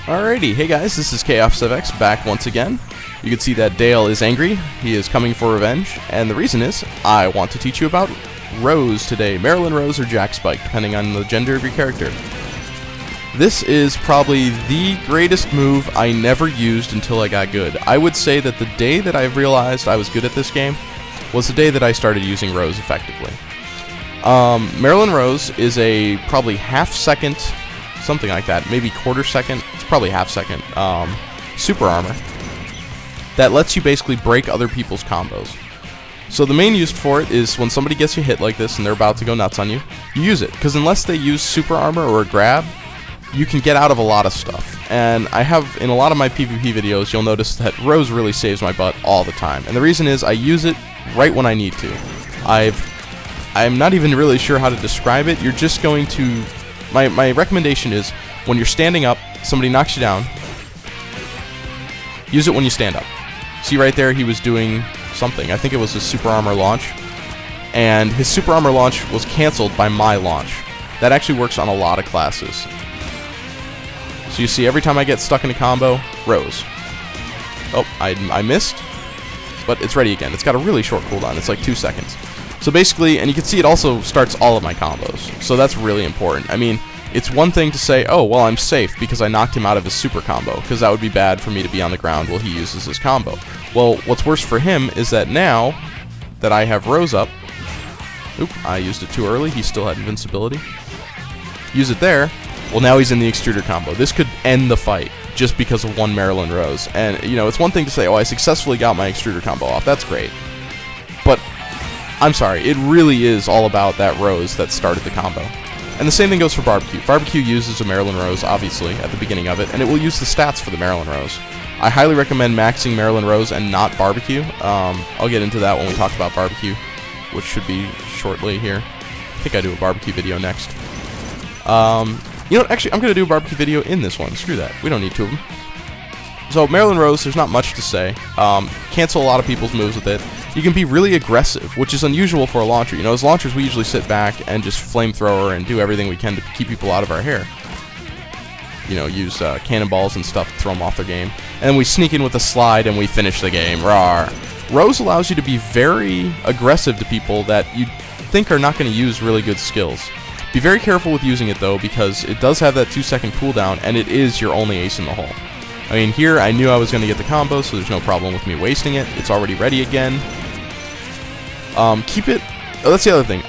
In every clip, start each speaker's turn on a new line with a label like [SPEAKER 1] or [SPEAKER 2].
[SPEAKER 1] Alrighty, hey guys, this is Chaos7x back once again. You can see that Dale is angry. He is coming for revenge, and the reason is I want to teach you about Rose today. Marilyn Rose or Jackspike, depending on the gender of your character. This is probably the greatest move I never used until I got good. I would say that the day that I realized I was good at this game was the day that I started using Rose effectively. Marilyn Rose is a probably half-second, something like that, maybe quarter-second, it's probably half-second, super armor that lets you basically break other people's combos. So the main use for it is when somebody gets you hit like this and they're about to go nuts on you, you use it, because unless they use super armor or a grab, you can get out of a lot of stuff. And I have, in a lot of my PvP videos, you'll notice that Rose really saves my butt all the time. And the reason is I use it right when I need to. I'm not even really sure how to describe it. You're just going to... My recommendation is, when you're standing up, somebody knocks you down, use it when you stand up. See right there, he was doing something. I think it was his super armor launch. And his super armor launch was canceled by my launch. That actually works on a lot of classes. So you see, every time I get stuck in a combo, Rose. Oh, I missed, but it's ready again. It's got a really short cooldown. It's like 2 seconds. So basically, and you can see it also starts all of my combos. So that's really important. I mean, it's one thing to say, oh, well, I'm safe because I knocked him out of his super combo, because that would be bad for me to be on the ground while he uses his combo. Well, what's worse for him is that now that I have Rose up, oop, I used it too early. He still had invincibility. Use it there. Well, now he's in the extruder combo. This could end the fight just because of one Marilyn Rose. And, you know, it's one thing to say, oh, I successfully got my extruder combo off. That's great. But I'm sorry, it really is all about that Rose that started the combo. And the same thing goes for BBQ. BBQ uses a Marilyn Rose, obviously, at the beginning of it, and it will use the stats for the Marilyn Rose. I highly recommend maxing Marilyn Rose and not BBQ. I'll get into that when we talk about BBQ, which should be shortly here. I think I do a BBQ video next. You know what, actually, I'm going to do a BBQ video in this one. Screw that. We don't need two of them. So, Marilyn Rose, there's not much to say. Cancel a lot of people's moves with it. You can be really aggressive, which is unusual for a launcher. You know, as launchers, we usually sit back and just flamethrower and do everything we can to keep people out of our hair. You know, use cannonballs and stuff to throw them off their game. And then we sneak in with a slide and we finish the game. Rawr. Rose allows you to be very aggressive to people that you think are not going to use really good skills. Be very careful with using it, though, because it does have that 2-second cooldown, and it is your only ace in the hole. I mean, here, I knew I was going to get the combo, so there's no problem with me wasting it. It's already ready again. Keep it... Oh, that's the other thing.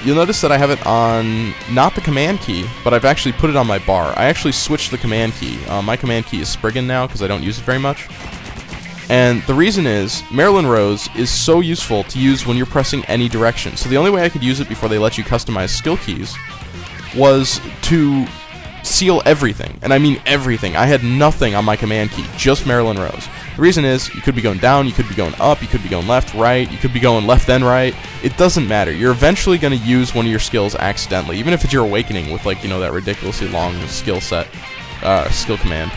[SPEAKER 1] You'll notice that I have it on, not the command key, but I've actually put it on my bar. I actually switched the command key. My command key is Spriggan now, because I don't use it very much. And the reason is, Marilyn Rose is so useful to use when you're pressing any direction. So the only way I could use it before they let you customize skill keys was to seal everything. And I mean everything. I had nothing on my command key, just Marilyn Rose. The reason is, you could be going down, you could be going up, you could be going left, right, you could be going left then right. It doesn't matter. You're eventually going to use one of your skills accidentally, even if it's your awakening with, like, you know, that ridiculously long skill set, skill command.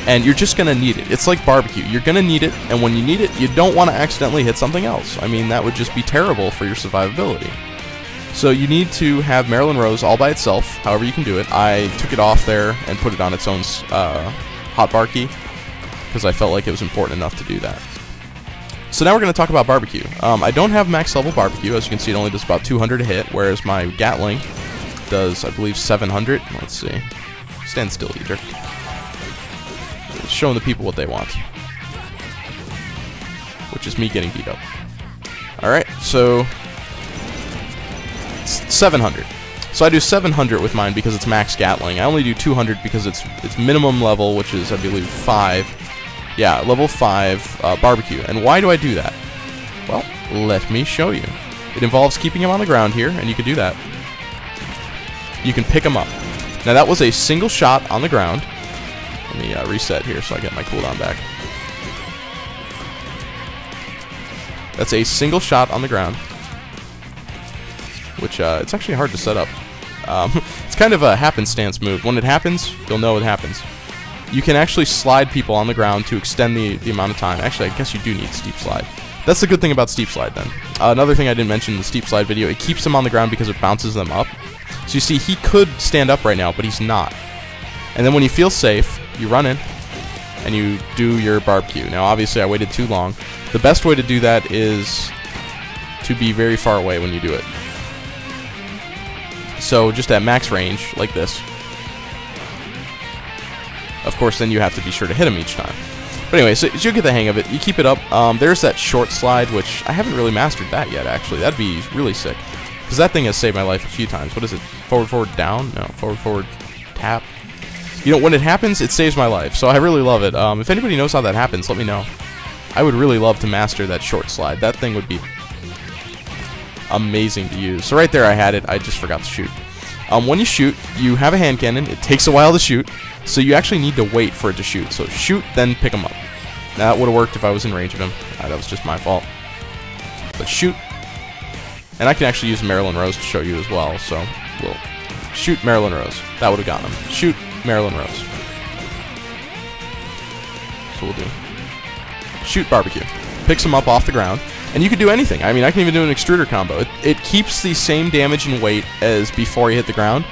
[SPEAKER 1] And you're just going to need it. It's like BBQ. You're going to need it, and when you need it, you don't want to accidentally hit something else. I mean, that would just be terrible for your survivability. So you need to have Marilyn Rose all by itself, however you can do it. I took it off there and put it on its own hotbar key, because I felt like it was important enough to do that. So now we're going to talk about BBQ. I don't have max level BBQ. As you can see, it only does about 200 a hit, whereas my Gatling does, I believe, 700. Let's see. Stand still, you jerk. Showing the people what they want, which is me getting beat up. Alright, so 700. So I do 700 with mine because it's max Gatling. I only do 200 because it's minimum level, which is, I believe, 5. Yeah, level 5 BBQ. And why do I do that? Well, let me show you. It involves keeping him on the ground here, and you can do that. You can pick him up. Now that was a single shot on the ground. Let me reset here so I get my cooldown back. That's a single shot on the ground, which it's actually hard to set up. It's kind of a happenstance move. When it happens, you'll know it happens. You can actually slide people on the ground to extend the amount of time. Actually, I guess you do need steep slide. That's the good thing about steep slide then. Another thing I didn't mention in the steep slide video, it keeps them on the ground because it bounces them up. So you see, he could stand up right now, but he's not. And then when you feel safe, you run in and you do your barbecue. Now obviously I waited too long. The best way to do that is to be very far away when you do it. So just at max range, like this. Of course, then you have to be sure to hit him each time. But anyway, so you'll get the hang of it. You keep it up. There's that short slide, which I haven't really mastered that yet, actually. That'd be really sick. Because that thing has saved my life a few times. What is it? Forward, forward, down? No, forward, forward, tap. You know, when it happens, it saves my life. So I really love it. If anybody knows how that happens, let me know. I would really love to master that short slide. That thing would be amazing to use. So right there I had it. I just forgot to shoot. When you shoot, you have a hand cannon. It takes a while to shoot. So you actually need to wait for it to shoot. So shoot, then pick him up. Now that would have worked if I was in range of him. That was just my fault. But shoot. And I can actually use Marilyn Rose to show you as well. So we'll shoot Marilyn Rose. That would have gotten him. Shoot Marilyn Rose. So we'll do. Shoot barbecue. Picks him up off the ground. And you can do anything. I mean, I can even do an extruder combo. It keeps the same damage and weight as before you hit the ground.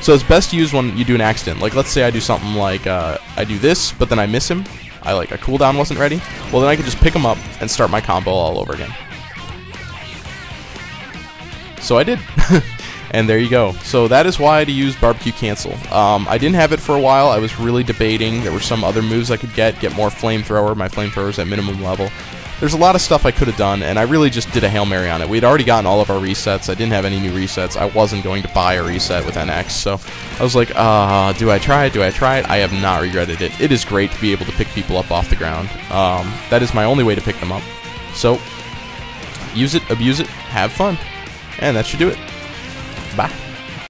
[SPEAKER 1] So it's best to use when you do an accident. Like, let's say I do something like, I do this, but then I miss him. A cooldown wasn't ready. Well, then I can just pick him up and start my combo all over again. So I did. And there you go. So that is why to use barbecue cancel. I didn't have it for a while. I was really debating. There were some other moves I could get more flamethrower. My flamethrower's at minimum level. There's a lot of stuff I could have done, and I really just did a Hail Mary on it. We'd already gotten all of our resets. I didn't have any new resets. I wasn't going to buy a reset with NX, so I was like, do I try it? Do I try it? I have not regretted it. It is great to be able to pick people up off the ground. That is my only way to pick them up. So, use it, abuse it, have fun. And that should do it. Bye.